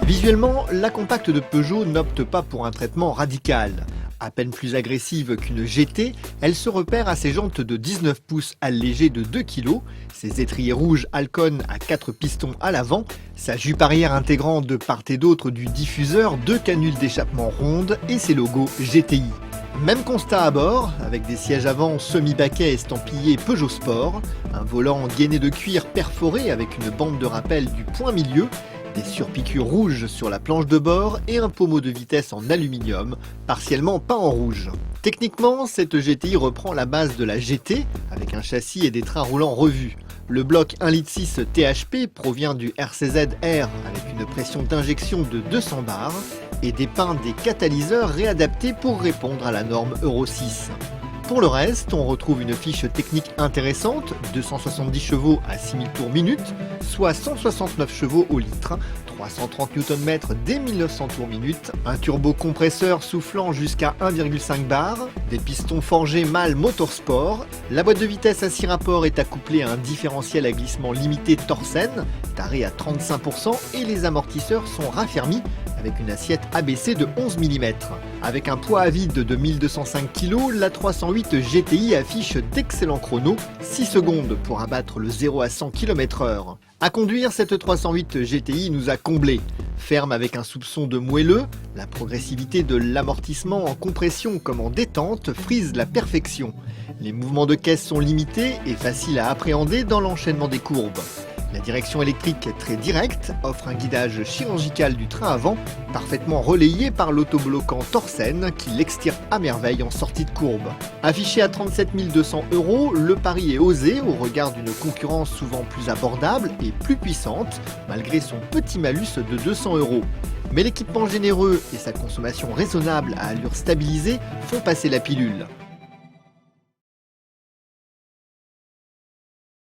Visuellement, la compacte de Peugeot n'opte pas pour un traitement radical. À peine plus agressive qu'une GT, elle se repère à ses jantes de 19 pouces allégées de 2 kg, ses étriers rouges Alcon à 4 pistons à l'avant, sa jupe arrière intégrant de part et d'autre du diffuseur 2 canules d'échappement rondes et ses logos GTI. Même constat à bord, avec des sièges avant semi-baquets estampillés Peugeot Sport, un volant gainé de cuir perforé avec une bande de rappel du point milieu, des surpiqûres rouges sur la planche de bord et un pommeau de vitesse en aluminium, partiellement peint en rouge. Techniquement, cette GTI reprend la base de la GT, avec un châssis et des trains roulants revus. Le bloc 1,6 litre THP provient du RCZ-R avec une pression d'injection de 200 bars et dépeint des catalyseurs réadaptés pour répondre à la norme Euro 6. Pour le reste, on retrouve une fiche technique intéressante, 270 chevaux à 6000 tours minute, soit 169 chevaux au litre, 330 Nm dès 1900 tours minute, un turbocompresseur soufflant jusqu'à 1,5 bar, des pistons forgés MAHLE Motorsport, la boîte de vitesse à 6 rapports est accouplée à un différentiel à glissement limité Torsen, taré à 35% et les amortisseurs sont raffermis avec une assiette abaissée de 11 mm. Avec un poids à vide de 1205 kg, la 308 GTI affiche d'excellents chronos, 6 secondes pour abattre le 0 à 100 km/h. À conduire, cette 308 GTI nous a comblés. Ferme avec un soupçon de moelleux, la progressivité de l'amortissement en compression comme en détente frise la perfection. Les mouvements de caisse sont limités et faciles à appréhender dans l'enchaînement des courbes. La direction électrique très directe offre un guidage chirurgical du train avant, parfaitement relayé par l'autobloquant Torsen qui l'extirpe à merveille en sortie de courbe. Affiché à 37 200 €, le pari est osé au regard d'une concurrence souvent plus abordable et plus puissante, malgré son petit malus de 200 €. Mais l'équipement généreux et sa consommation raisonnable à allure stabilisée font passer la pilule.